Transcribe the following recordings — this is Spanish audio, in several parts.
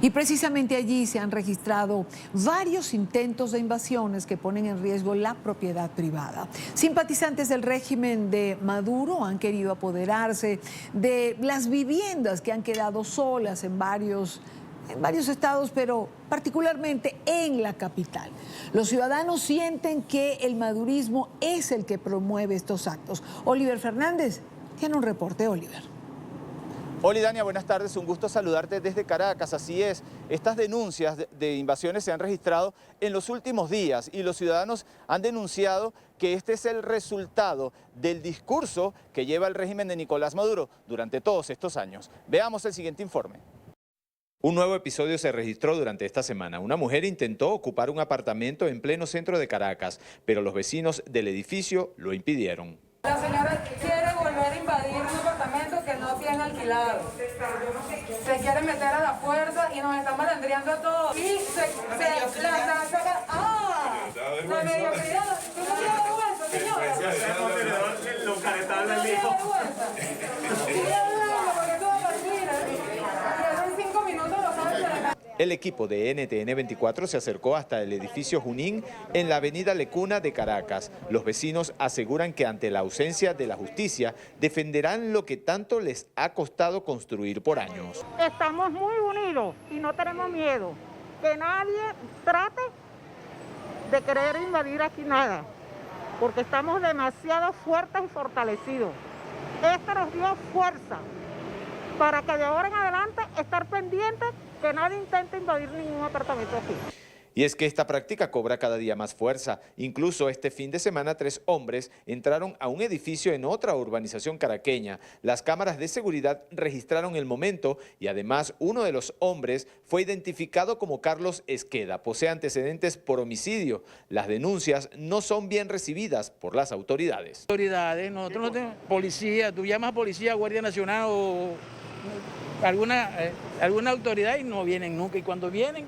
Y precisamente allí se han registrado varios intentos de invasiones que ponen en riesgo la propiedad privada. Simpatizantes del régimen de Maduro han querido apoderarse de las viviendas que han quedado solas en varios estados, pero particularmente en la capital. Los ciudadanos sienten que el madurismo es el que promueve estos actos. Oliver Fernández tiene un reporte. Oliver. Hola Dania, buenas tardes, un gusto saludarte desde Caracas. Así es, estas denuncias de invasiones se han registrado en los últimos días y los ciudadanos han denunciado que este es el resultado del discurso que lleva el régimen de Nicolás Maduro durante todos estos años. Veamos el siguiente informe. Un nuevo episodio se registró durante esta semana. Una mujer intentó ocupar un apartamento en pleno centro de Caracas, pero los vecinos del edificio lo impidieron. La señora quiere volver a invadir un apartamento que no tiene alquilado. Se quiere meter a la fuerza y nos están malandreando a todos. Y se la saca. ¡Ah! La mediocridad. ¿Tú no tienes vergüenza, señora? ¿Tú no tienes vergüenza? El equipo de NTN 24 se acercó hasta el edificio Junín en la avenida Lecuna de Caracas. Los vecinos aseguran que ante la ausencia de la justicia defenderán lo que tanto les ha costado construir por años. Estamos muy unidos y no tenemos miedo. Que nadie trate de querer invadir aquí nada, porque estamos demasiado fuertes y fortalecidos. Esto nos dio fuerza para que de ahora en adelante estar pendientes que nadie intente invadir ningún apartamento aquí. Y es que esta práctica cobra cada día más fuerza. Incluso este fin de semana 3 hombres entraron a un edificio en otra urbanización caraqueña. Las cámaras de seguridad registraron el momento y además uno de los hombres fue identificado como Carlos Esqueda. Posee antecedentes por homicidio. Las denuncias no son bien recibidas por las autoridades. Nosotros no tenemos policía, tú llamas a policía, Guardia Nacional o alguna autoridad y no vienen nunca. Y cuando vienen,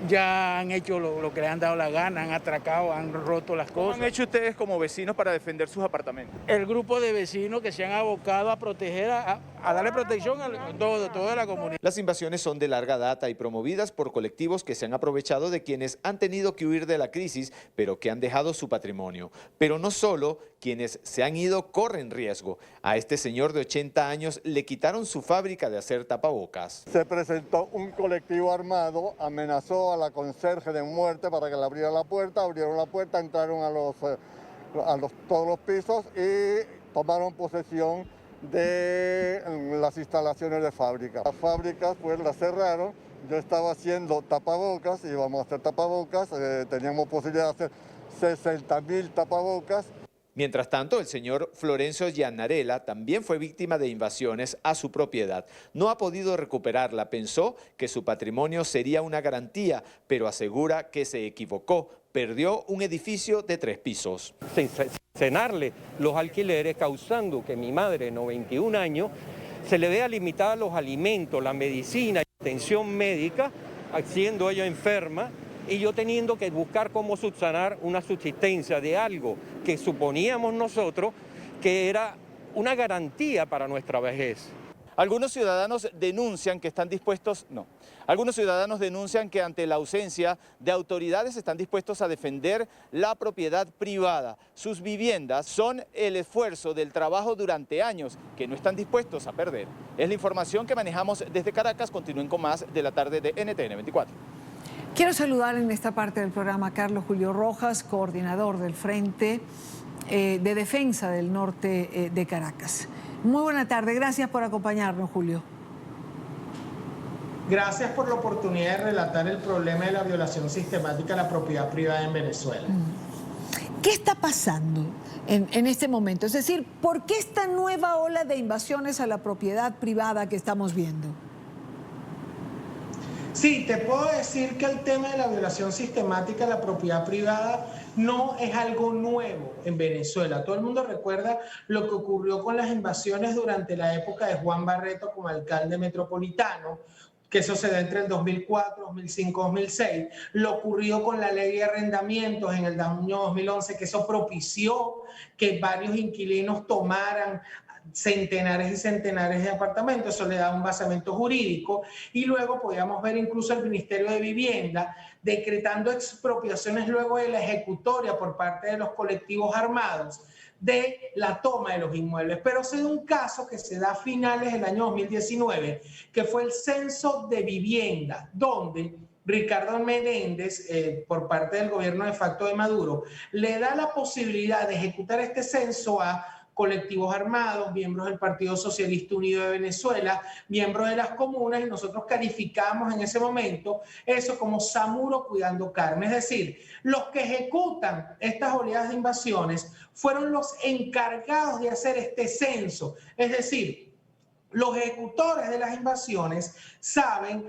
ya han hecho lo que les han dado la gana, han atracado, han roto las cosas. ¿Cómo han hecho ustedes como vecinos para defender sus apartamentos? El grupo de vecinos que se han abocado a proteger, a darle protección a toda la comunidad. Las invasiones son de larga data y promovidas por colectivos que se han aprovechado de quienes han tenido que huir de la crisis, pero que han dejado su patrimonio. Pero no solo quienes se han ido corren riesgo. A este señor de 80 años le quitaron su fábrica de hacer tapabocas. Se presentó un colectivo armado, amenazó a la conserje de muerte para que le abriera la puerta, abrieron la puerta, entraron a todos los pisos y tomaron posesión de las instalaciones de fábrica. Las fábricas pues las cerraron, yo estaba haciendo tapabocas, íbamos a hacer tapabocas, teníamos posibilidad de hacer 60.000 tapabocas. Mientras tanto, el señor Florencio Giannarella también fue víctima de invasiones a su propiedad. No ha podido recuperarla, pensó que su patrimonio sería una garantía, pero asegura que se equivocó. Perdió un edificio de 3 pisos. Cenarle los alquileres, causando que mi madre, de 91 años, se le vea limitada los alimentos, la medicina y atención médica, siendo ella enferma, y yo teniendo que buscar cómo subsanar una subsistencia de algo que suponíamos nosotros que era una garantía para nuestra vejez. Algunos ciudadanos denuncian que están dispuestos, algunos ciudadanos denuncian que ante la ausencia de autoridades están dispuestos a defender la propiedad privada. Sus viviendas son el esfuerzo del trabajo durante años que no están dispuestos a perder. Es la información que manejamos desde Caracas. Continúen con más de la tarde de NTN 24. Quiero saludar en esta parte del programa a Carlos Julio Rojas, coordinador del Frente de Defensa del Norte de Caracas. Muy buena tarde, gracias por acompañarnos, Julio. Gracias por la oportunidad de relatar el problema de la violación sistemática a la propiedad privada en Venezuela. ¿Qué está pasando en este momento? Es decir, ¿por qué esta nueva ola de invasiones a la propiedad privada que estamos viendo? Sí, te puedo decir que el tema de la violación sistemática a la propiedad privada no es algo nuevo en Venezuela. Todo el mundo recuerda lo que ocurrió con las invasiones durante la época de Juan Barreto como alcalde metropolitano, que eso se da entre el 2004, 2005, 2006. Lo ocurrido con la ley de arrendamientos en el año 2011, que eso propició que varios inquilinos tomaran centenares y centenares de apartamentos, eso le da un basamento jurídico, y luego podíamos ver incluso el Ministerio de Vivienda decretando expropiaciones luego de la ejecutoria por parte de los colectivos armados de la toma de los inmuebles. Pero se da un caso que se da a finales del año 2019, que fue el censo de vivienda, donde Ricardo Menéndez, por parte del gobierno de facto de Maduro, le da la posibilidad de ejecutar este censo a colectivos armados, miembros del Partido Socialista Unido de Venezuela, miembros de las comunas, y nosotros calificamos en ese momento eso como Samuro cuidando carne. Es decir, los que ejecutan estas oleadas de invasiones fueron los encargados de hacer este censo. Es decir, los ejecutores de las invasiones saben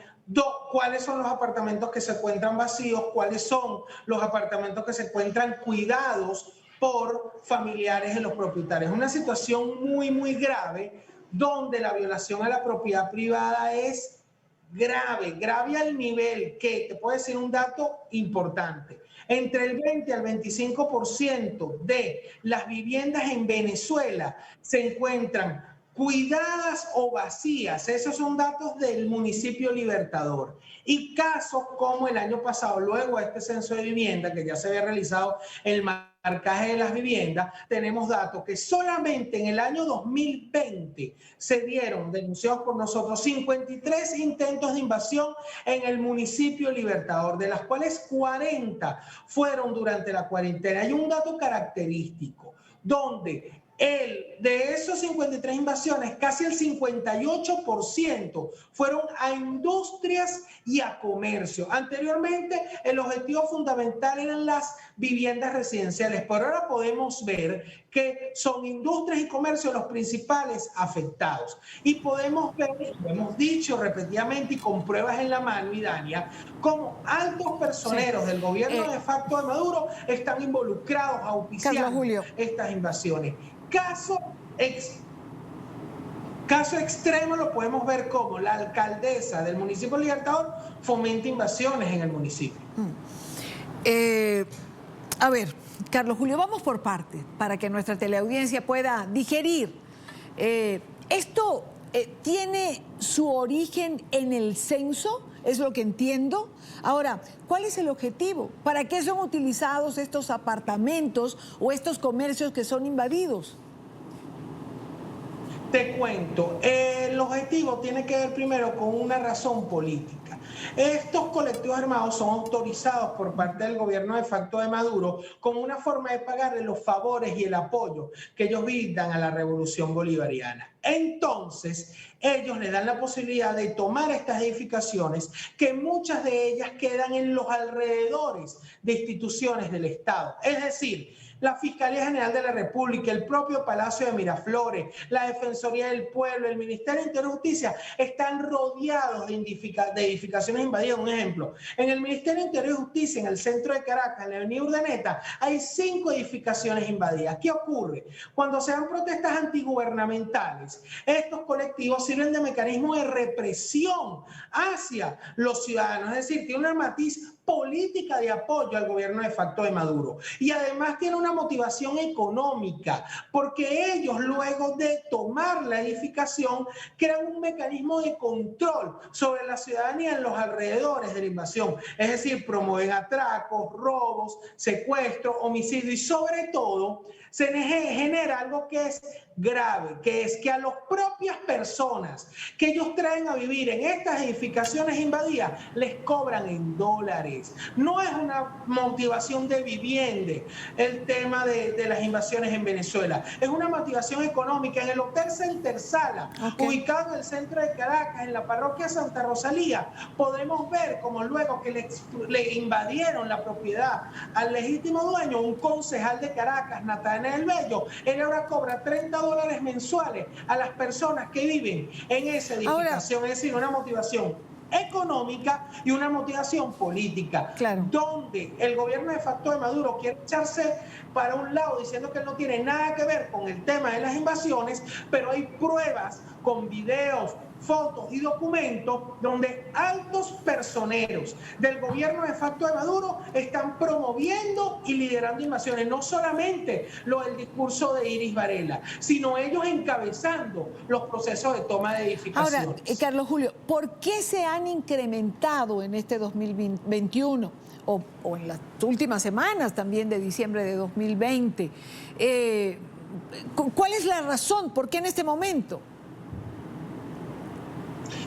cuáles son los apartamentos que se encuentran vacíos, cuáles son los apartamentos que se encuentran cuidados por familiares de los propietarios. Es una situación muy grave, donde la violación a la propiedad privada es grave al nivel que, te puedo decir un dato importante, entre el 20 al 25% de las viviendas en Venezuela se encuentran cuidadas o vacías. Esos son datos del municipio Libertador. Y casos como el año pasado, luego de este censo de vivienda, que ya se había realizado el marcaje de las viviendas, tenemos datos que solamente en el año 2020 se dieron, denunciados por nosotros, 53 intentos de invasión en el municipio Libertador, de las cuales 40 fueron durante la cuarentena. Hay un dato característico, donde de esos 53 invasiones, casi el 58% fueron a industrias y a comercio. Anteriormente, el objetivo fundamental eran las viviendas residenciales, pero ahora podemos ver que son industrias y comercio los principales afectados. Y podemos ver, lo hemos dicho repetidamente y con pruebas en la mano, Idania, cómo altos personeros del gobierno de facto de Maduro están involucrados auspiciando estas invasiones. Caso extremo lo podemos ver como la alcaldesa del municipio Libertador fomenta invasiones en el municipio. A ver, Carlos Julio, vamos por partes para que nuestra teleaudiencia pueda digerir. ¿Esto tiene su origen en el censo? Es lo que entiendo. Ahora, ¿cuál es el objetivo? ¿Para qué son utilizados estos apartamentos o estos comercios que son invadidos? Te cuento, el objetivo tiene que ver primero con una razón política. Estos colectivos armados son autorizados por parte del gobierno de facto de Maduro como una forma de pagarle los favores y el apoyo que ellos brindan a la revolución bolivariana. Entonces, ellos le dan la posibilidad de tomar estas edificaciones, que muchas de ellas quedan en los alrededores de instituciones del Estado. Es decir, la Fiscalía General de la República, el propio Palacio de Miraflores, la Defensoría del Pueblo, el Ministerio de Interior y Justicia están rodeados de edificaciones invadidas. Un ejemplo, en el Ministerio de Interior y Justicia, en el centro de Caracas, en la avenida Urdaneta, hay 5 edificaciones invadidas. ¿Qué ocurre? Cuando se dan protestas antigubernamentales, estos colectivos sirven de mecanismo de represión hacia los ciudadanos, es decir, tiene una matiz política de apoyo al gobierno de facto de Maduro. Y además tiene una motivación económica, porque ellos, luego de tomar la edificación, crean un mecanismo de control sobre la ciudadanía en los alrededores de la invasión. Es decir, promueven atracos, robos, secuestros, homicidios, y sobre todo se genera algo que es grave, que es que a las propias personas que ellos traen a vivir en estas edificaciones invadidas les cobran en dólares. No es una motivación de vivienda el tema de las invasiones en Venezuela, es una motivación económica. En el Hotel Center Sala, ubicado en el centro de Caracas, en la parroquia Santa Rosalía, podemos ver como luego que le invadieron la propiedad al legítimo dueño, un concejal de Caracas, Natanael Bello, él ahora cobra $30 mensuales a las personas que viven en esa edificación. Es decir, una motivación económica y una motivación política, donde el gobierno de facto de Maduro quiere echarse para un lado diciendo que no tiene nada que ver con el tema de las invasiones, pero hay pruebas con videos, fotos y documentos donde altos personeros del gobierno de facto de Maduro están promoviendo y liderando invasiones. No solamente lo del discurso de Iris Varela, sino ellos encabezando los procesos de toma de edificaciones. Ahora, Carlos Julio, ¿por qué se han incrementado en este 2021 o en las últimas semanas también de diciembre de 2020? ¿Cuál es la razón? ¿Por qué en este momento?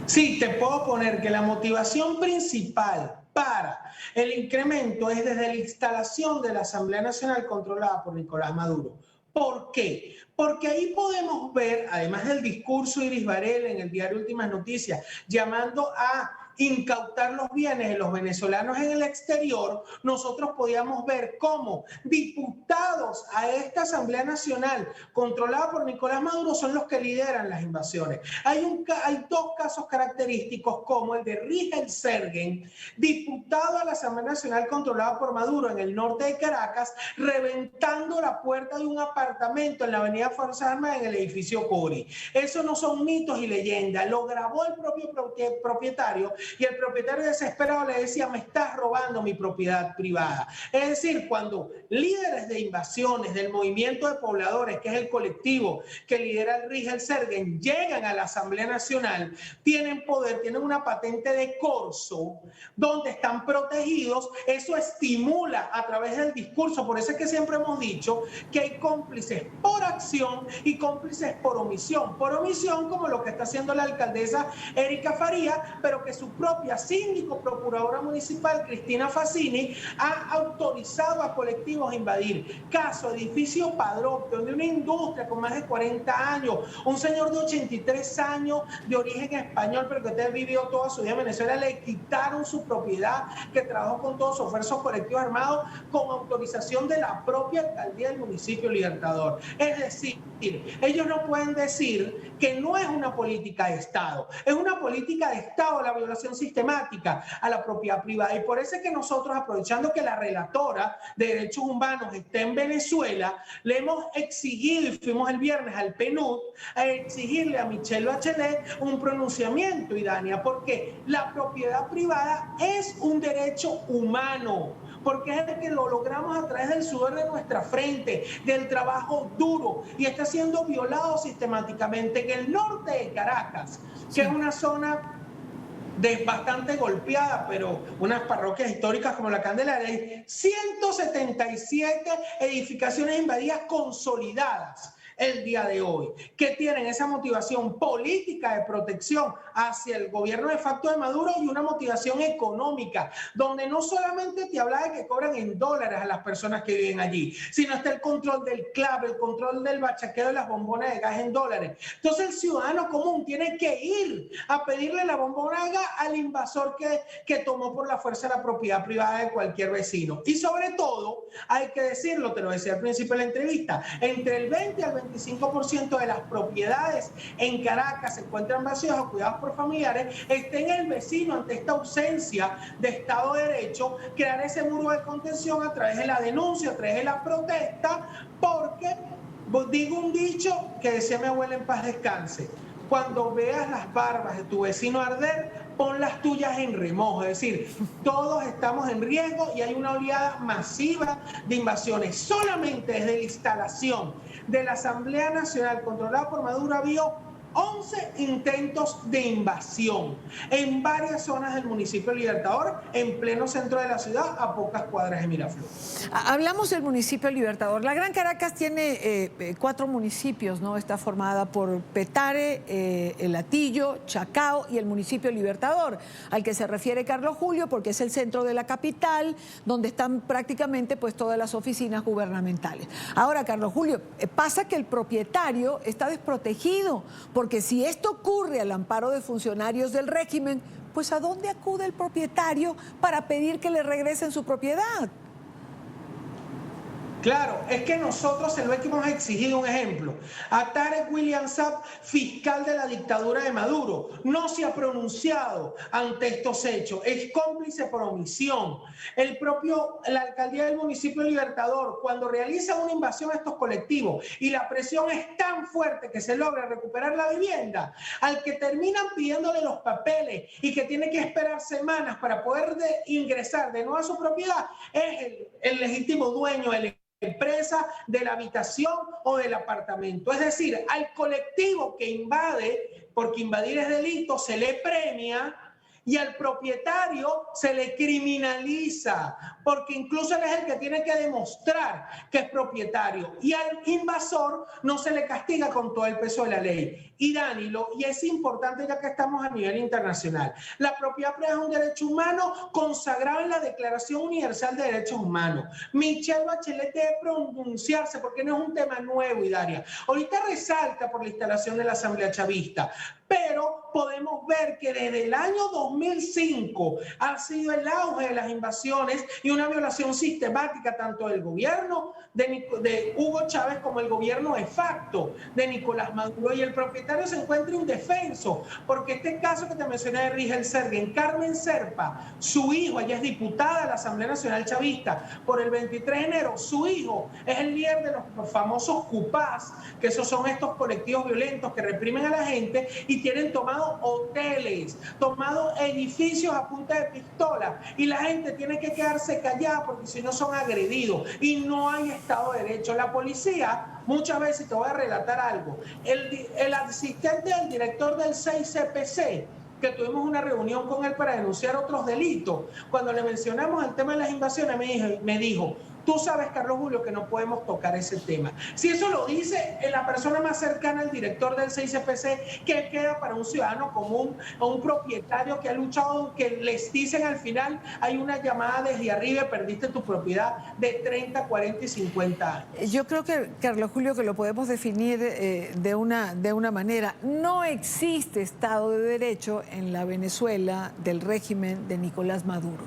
Sí, te puedo poner que la motivación principal para el incremento es desde la instalación de la Asamblea Nacional controlada por Nicolás Maduro. ¿Por qué? Porque ahí podemos ver, además del discurso de Iris Varela en el diario Últimas Noticias, llamando a incautar los bienes de los venezolanos en el exterior, nosotros podíamos ver cómo diputados a esta Asamblea Nacional controlada por Nicolás Maduro son los que lideran las invasiones. Hay dos casos característicos, como el de Rigel Sergen, diputado a la Asamblea Nacional controlada por Maduro en el norte de Caracas, reventando la puerta de un apartamento en la avenida Fuerzas Armadas en el edificio Cori. Eso no son mitos y leyendas, lo grabó el propio propietario, y el propietario desesperado le decía: me estás robando mi propiedad privada. Es decir, cuando líderes de invasiones del movimiento de pobladores, que es el colectivo que lidera el Rigel Sergen, llegan a la Asamblea Nacional, tienen poder, tienen una patente de corso donde están protegidos. Eso estimula a través del discurso. Por eso es que siempre hemos dicho que hay cómplices por acción y cómplices por omisión. Por omisión, como lo que está haciendo la alcaldesa Erika Farías, pero que su propia síndico procuradora municipal, Cristina Fassini, ha autorizado a colectivos a invadir. Caso edificio Padrón, de una industria con más de 40 años, un señor de 83 años de origen español, pero que usted vivió toda su vida en Venezuela, le quitaron su propiedad, que trabajó con todos sus esfuerzos colectivos armados con autorización de la propia alcaldía del municipio Libertador. Es decir, ellos no pueden decir que no es una política de Estado, es una política de Estado la violación sistemática a la propiedad privada. Y por eso es que nosotros, aprovechando que la relatora de Derechos Humanos está en Venezuela, le hemos exigido, y fuimos el viernes al PNUD, a exigirle a Michelle Bachelet un pronunciamiento, Idania, porque la propiedad privada es un derecho humano, porque es el que lo logramos a través del sudor de nuestra frente, del trabajo duro, y está siendo violado sistemáticamente en el norte de Caracas, que es una zona bastante golpeada, pero unas parroquias históricas como la Candelaria. Hay 177 edificaciones invadidas consolidadas el día de hoy, que tienen esa motivación política de protección hacia el gobierno de facto de Maduro y una motivación económica, donde no solamente te habla de que cobran en dólares a las personas que viven allí, sino está el control del clave, el control del bachaqueo de las bombonas de gas en dólares. Entonces el ciudadano común tiene que ir a pedirle la bombona de gas al invasor que tomó por la fuerza la propiedad privada de cualquier vecino. Y sobre todo, hay que decirlo, te lo decía al principio de la entrevista, entre el 20 al 25% de las propiedades en Caracas se encuentran vacías o cuidados por familiares. Está en el vecino, ante esta ausencia de Estado de Derecho, crear ese muro de contención a través de la denuncia, a través de la protesta, porque digo un dicho que decía mi abuela en paz descanse: cuando veas las barbas de tu vecino arder, pon las tuyas en remojo. Es decir, todos estamos en riesgo y hay una oleada masiva de invasiones. Solamente desde la instalación de la Asamblea Nacional controlada por Maduro había 11 intentos de invasión en varias zonas del municipio Libertador, en pleno centro de la ciudad, a pocas cuadras de Miraflores. Hablamos del municipio Libertador. La Gran Caracas tiene 4 municipios, ¿no? Está formada por Petare, El Hatillo, Chacao y el municipio Libertador, al que se refiere Carlos Julio, porque es el centro de la capital, donde están prácticamente pues todas las oficinas gubernamentales. Ahora, Carlos Julio, pasa que el propietario está desprotegido, porque si esto ocurre al amparo de funcionarios del régimen, pues ¿a dónde acude el propietario para pedir que le regresen su propiedad? Claro, es que nosotros se lo hemos exigido. Un ejemplo, a Tarek William Saab, fiscal de la dictadura de Maduro, no se ha pronunciado ante estos hechos, es cómplice por omisión. La alcaldía del municipio Libertador, cuando realiza una invasión a estos colectivos y la presión es tan fuerte que se logra recuperar la vivienda, al que terminan pidiéndole los papeles y que tiene que esperar semanas para poder ingresar de nuevo a su propiedad, es el legítimo dueño, el empresa de la habitación o del apartamento. Es decir, al colectivo que invade, porque invadir es delito, se le premia, y al propietario se le criminaliza, porque incluso él es el que tiene que demostrar que es propietario, y al invasor no se le castiga con todo el peso de la ley. Y Dani, y es importante ya que estamos a nivel internacional, la propiedad privada es un derecho humano consagrado en la Declaración Universal de Derechos Humanos. Michelle Bachelet debe pronunciarse porque no es un tema nuevo, Idalia. Ahorita resalta por la instalación de la Asamblea Chavista, pero podemos ver que desde el año 2005 ha sido el auge de las invasiones y una violación sistemática tanto del gobierno de Hugo Chávez como el gobierno de facto de Nicolás Maduro, y el propietario se encuentra indefenso, porque este caso que te mencioné de Rigel Sergen, Carmen Serpa, su hijo, ella es diputada de la Asamblea Nacional Chavista por el 23 de enero, su hijo es el líder de los famosos cupás, que esos son estos colectivos violentos que reprimen a la gente y tienen tomado hoteles, tomado edificios a punta de pistola, y la gente tiene que quedarse callada porque si no son agredidos y no hay Estado de Derecho. La policía, muchas veces, te voy a relatar algo, el asistente del director del 6CPC, que tuvimos una reunión con él para denunciar otros delitos, cuando le mencionamos el tema de las invasiones, me dijo, tú sabes, Carlos Julio, que no podemos tocar ese tema. Si eso lo dice la persona más cercana al director del 6CPC, ¿qué queda para un ciudadano común o un propietario que ha luchado, que les dicen al final, hay una llamada desde arriba, perdiste tu propiedad de 30, 40 y 50 años? Yo creo que, Carlos Julio, que lo podemos definir de una manera. No existe Estado de Derecho en la Venezuela del régimen de Nicolás Maduro.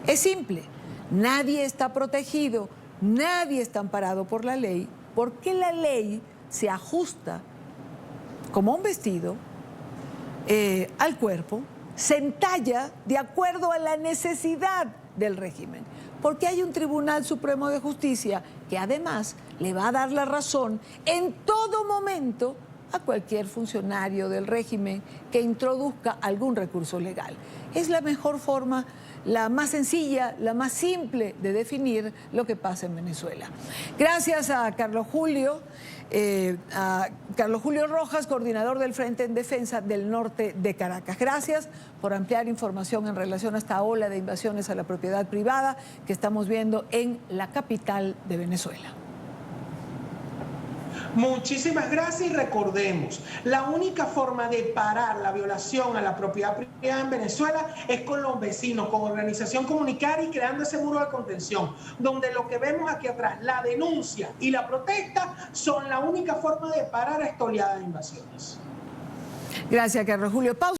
Es simple. Nadie está protegido, nadie está amparado por la ley, porque la ley se ajusta como un vestido al cuerpo, se entalla de acuerdo a la necesidad del régimen, porque hay un Tribunal Supremo de Justicia que además le va a dar la razón en todo momento a cualquier funcionario del régimen que introduzca algún recurso legal. Es la mejor forma, la más sencilla, la más simple de definir lo que pasa en Venezuela. Gracias a Carlos Julio Rojas, coordinador del Frente en Defensa del Norte de Caracas. Gracias por ampliar información en relación a esta ola de invasiones a la propiedad privada que estamos viendo en la capital de Venezuela. Muchísimas gracias, y recordemos, la única forma de parar la violación a la propiedad privada en Venezuela es con los vecinos, con organización comunitaria y creando ese muro de contención, donde lo que vemos aquí atrás, la denuncia y la protesta, son la única forma de parar esta oleada de invasiones. Gracias, Carlos Julio. Pausa.